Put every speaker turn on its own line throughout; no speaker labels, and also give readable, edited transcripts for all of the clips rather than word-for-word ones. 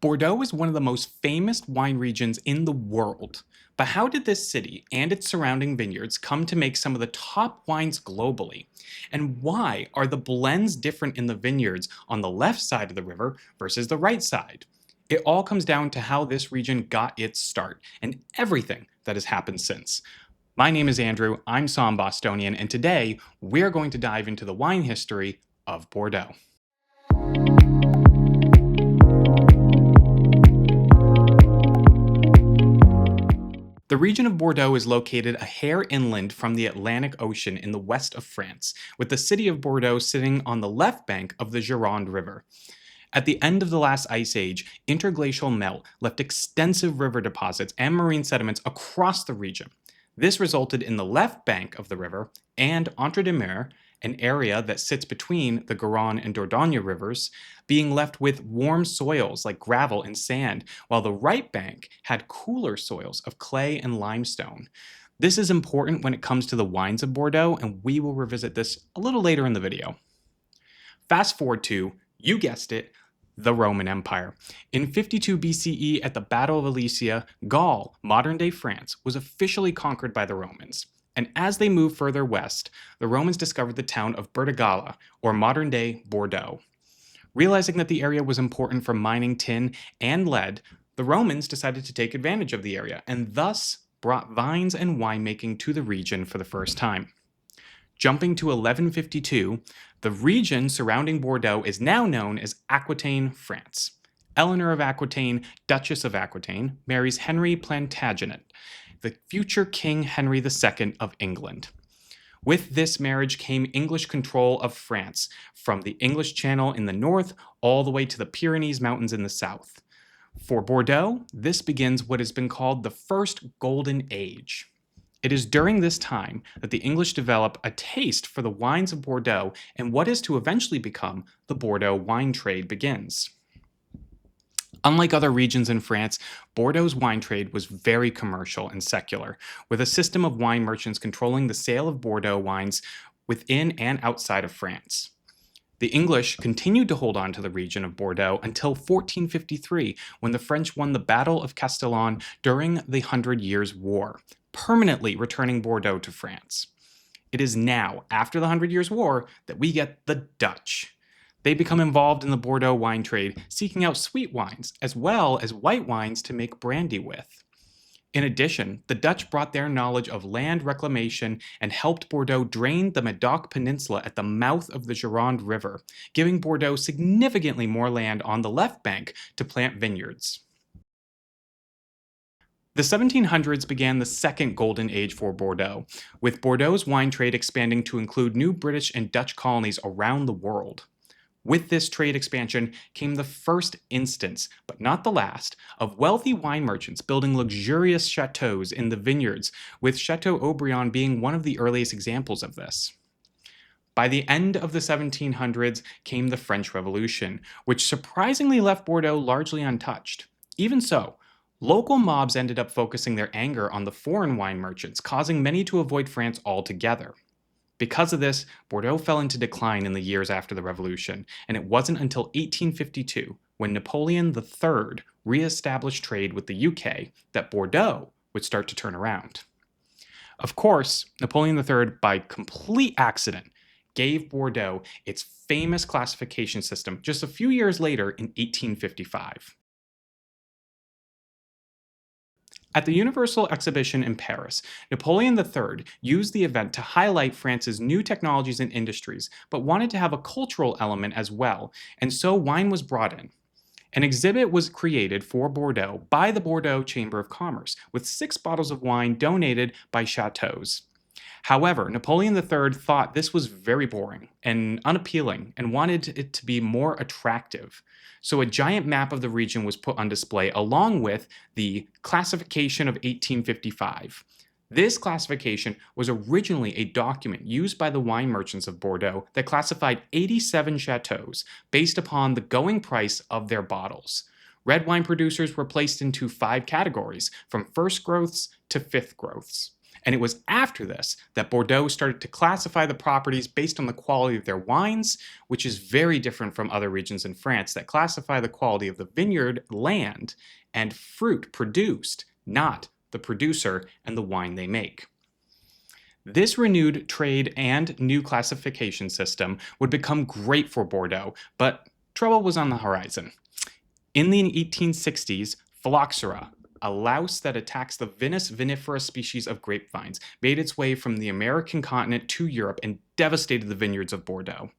Bordeaux is one of the most famous wine regions in the world. But how did this city and its surrounding vineyards come to make some of the top wines globally? And why are the blends different in the vineyards on the left side of the river versus the right side? It all comes down to how this region got its start and everything that has happened since. My name is Andrew, I'm Somme Bostonian, and today we're going to dive into the wine history of Bordeaux. The region of Bordeaux is located a hair inland from the Atlantic Ocean in the west of France, with the city of Bordeaux sitting on the left bank of the Gironde River. At the end of the last ice age, interglacial melt left extensive river deposits and marine sediments across the region. This resulted in the left bank of the river and Entre-deux-Mers, an area that sits between the Garonne and Dordogne rivers, being left with warm soils like gravel and sand, while the right bank had cooler soils of clay and limestone. This is important when it comes to the wines of Bordeaux, and we will revisit this a little later in the video. Fast forward to, you guessed it, the Roman Empire. In 52 BCE, at the Battle of Alesia, Gaul, modern-day France, was officially conquered by the Romans. And as they moved further west, the Romans discovered the town of Bertigala, or modern-day Bordeaux. Realizing that the area was important for mining tin and lead, the Romans decided to take advantage of the area, and thus brought vines and winemaking to the region for the first time. Jumping to 1152, the region surrounding Bordeaux is now known as Aquitaine, France. Eleanor of Aquitaine, Duchess of Aquitaine, marries Henry Plantagenet, the future King Henry II of England. With this marriage came English control of France, from the English Channel in the north all the way to the Pyrenees Mountains in the south. For Bordeaux, this begins what has been called the First Golden Age. It is during this time that the English develop a taste for the wines of Bordeaux, and what is to eventually become the Bordeaux wine trade begins. Unlike other regions in France, Bordeaux's wine trade was very commercial and secular, with a system of wine merchants controlling the sale of Bordeaux wines within and outside of France. The English continued to hold on to the region of Bordeaux until 1453, when the French won the Battle of Castillon during the Hundred Years' War, permanently returning Bordeaux to France. It is now, after the Hundred Years' War, that we get the Dutch. They become involved in the Bordeaux wine trade, seeking out sweet wines, as well as white wines to make brandy with. In addition, the Dutch brought their knowledge of land reclamation and helped Bordeaux drain the Medoc Peninsula at the mouth of the Gironde River, giving Bordeaux significantly more land on the left bank to plant vineyards. The 1700s began the second golden age for Bordeaux, with Bordeaux's wine trade expanding to include new British and Dutch colonies around the world. With this trade expansion came the first instance, but not the last, of wealthy wine merchants building luxurious chateaux in the vineyards, with Chateau Aubrion being one of the earliest examples of this. By the end of the 1700s came the French Revolution, which surprisingly left Bordeaux largely untouched. Even so, local mobs ended up focusing their anger on the foreign wine merchants, causing many to avoid France altogether. Because of this, Bordeaux fell into decline in the years after the Revolution, and it wasn't until 1852, when Napoleon III re-established trade with the UK, that Bordeaux would start to turn around. Of course, Napoleon III, by complete accident, gave Bordeaux its famous classification system just a few years later in 1855. At the Universal Exhibition in Paris, Napoleon III used the event to highlight France's new technologies and industries, but wanted to have a cultural element as well, and so wine was brought in. An exhibit was created for Bordeaux by the Bordeaux Chamber of Commerce, with 6 bottles of wine donated by chateaus. However, Napoleon III thought this was very boring and unappealing and wanted it to be more attractive. So a giant map of the region was put on display along with the Classification of 1855. This classification was originally a document used by the wine merchants of Bordeaux that classified 87 chateaux based upon the going price of their bottles. Red wine producers were placed into 5 categories, from first growths to fifth growths. And it was after this that Bordeaux started to classify the properties based on the quality of their wines, which is very different from other regions in France that classify the quality of the vineyard, land, and fruit produced, not the producer and the wine they make. This renewed trade and new classification system would become great for Bordeaux, but trouble was on the horizon. In the 1860s, phylloxera, a louse that attacks the Vinus vinifera species of grapevines, made its way from the American continent to Europe and devastated the vineyards of Bordeaux.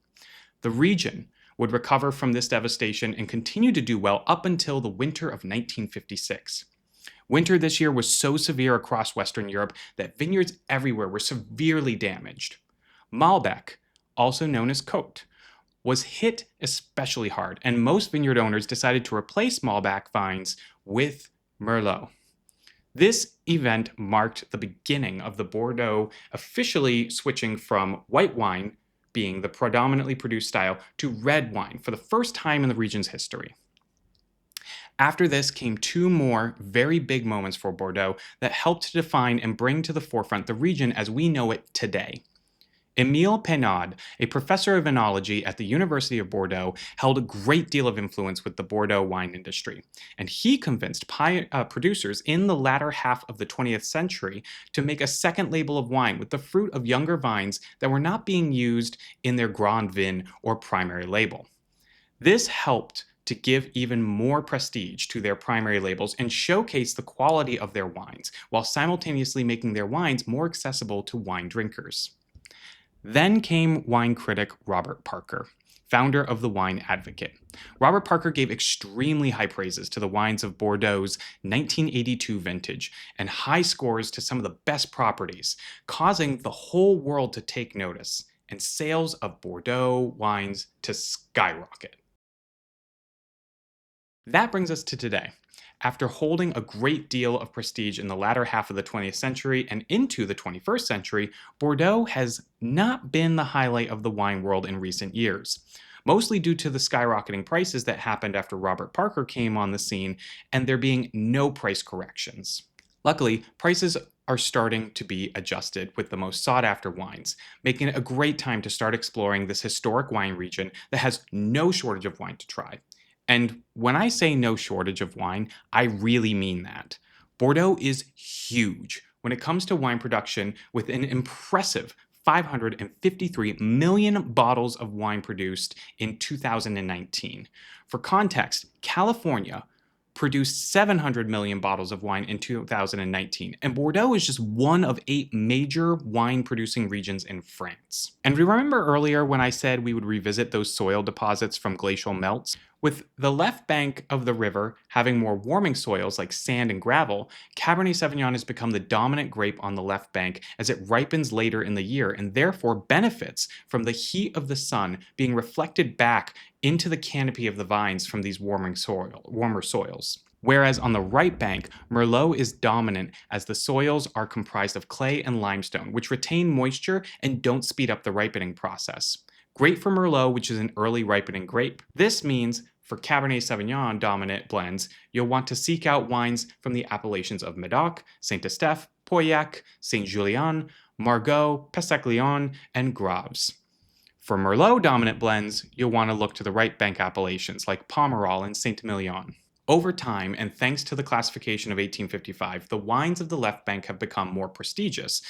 The region would recover from this devastation and continue to do well up until the winter of 1956. Winter this year was so severe across Western Europe that vineyards everywhere were severely damaged. Malbec, also known as Côte, was hit especially hard, and most vineyard owners decided to replace Malbec vines with Merlot. This event marked the beginning of the Bordeaux officially switching from white wine, being the predominantly produced style, to red wine for the first time in the region's history. After this came two more very big moments for Bordeaux that helped to define and bring to the forefront the region as we know it today. Émile Peynaud, a professor of enology at the University of Bordeaux, held a great deal of influence with the Bordeaux wine industry, and he convinced producers in the latter half of the 20th century to make a second label of wine with the fruit of younger vines that were not being used in their Grand Vin or primary label. This helped to give even more prestige to their primary labels and showcase the quality of their wines, while simultaneously making their wines more accessible to wine drinkers. Then came wine critic Robert Parker, founder of the Wine Advocate. Robert Parker gave extremely high praises to the wines of Bordeaux's 1982 vintage and high scores to some of the best properties, causing the whole world to take notice and sales of Bordeaux wines to skyrocket. That brings us to today. After holding a great deal of prestige in the latter half of the 20th century and into the 21st century, Bordeaux has not been the highlight of the wine world in recent years, mostly due to the skyrocketing prices that happened after Robert Parker came on the scene and there being no price corrections. Luckily, prices are starting to be adjusted with the most sought-after wines, making it a great time to start exploring this historic wine region that has no shortage of wine to try. And when I say no shortage of wine, I really mean that. Bordeaux is huge when it comes to wine production, with an impressive 553 million bottles of wine produced in 2019. For context, California produced 700 million bottles of wine in 2019, and Bordeaux is just one of 8 major wine-producing regions in France. And remember earlier when I said we would revisit those soil deposits from glacial melts? With the left bank of the river having more warming soils like sand and gravel, Cabernet Sauvignon has become the dominant grape on the left bank as it ripens later in the year and therefore benefits from the heat of the sun being reflected back into the canopy of the vines from these warmer soils. Whereas on the right bank, Merlot is dominant as the soils are comprised of clay and limestone, which retain moisture and don't speed up the ripening process. Great for Merlot, which is an early ripening grape. This means for Cabernet Sauvignon dominant blends, you'll want to seek out wines from the appellations of Médoc, Saint-Estèphe, Pauillac, Saint-Julien, Margaux, Pessac-Léon, and Graves. For Merlot dominant blends, you'll want to look to the right bank appellations like Pomerol and Saint-Emilion. Over time, and thanks to the classification of 1855, the wines of the left bank have become more prestigious,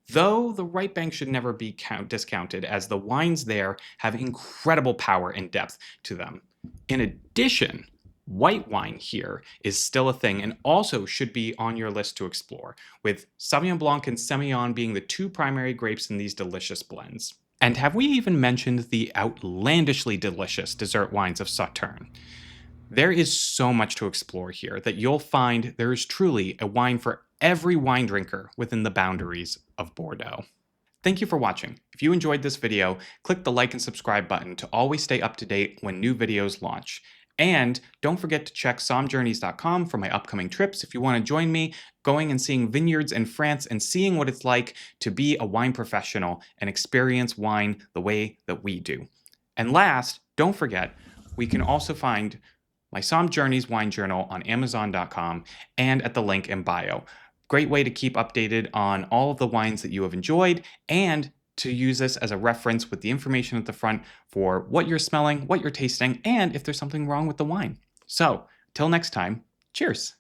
though the right bank should never be discounted, as the wines there have incredible power and depth to them. In addition, white wine here is still a thing and also should be on your list to explore, with Sauvignon Blanc and Semillon being the 2 primary grapes in these delicious blends. And have we even mentioned the outlandishly delicious dessert wines of Sauternes? There is so much to explore here that you'll find there is truly a wine for every wine drinker within the boundaries of Bordeaux. Thank you for watching. If you enjoyed this video, click the like and subscribe button to always stay up to date when new videos launch. And don't forget to check sommjourneys.com for my upcoming trips if you want to join me going and seeing vineyards in France and seeing what it's like to be a wine professional and experience wine the way that we do. And last, don't forget, we can also find my Somm Journeys wine journal on Amazon.com and at the link in bio. Great way to keep updated on all of the wines that you have enjoyed and to use this as a reference with the information at the front for what you're smelling, what you're tasting, and if there's something wrong with the wine. So, till next time, cheers.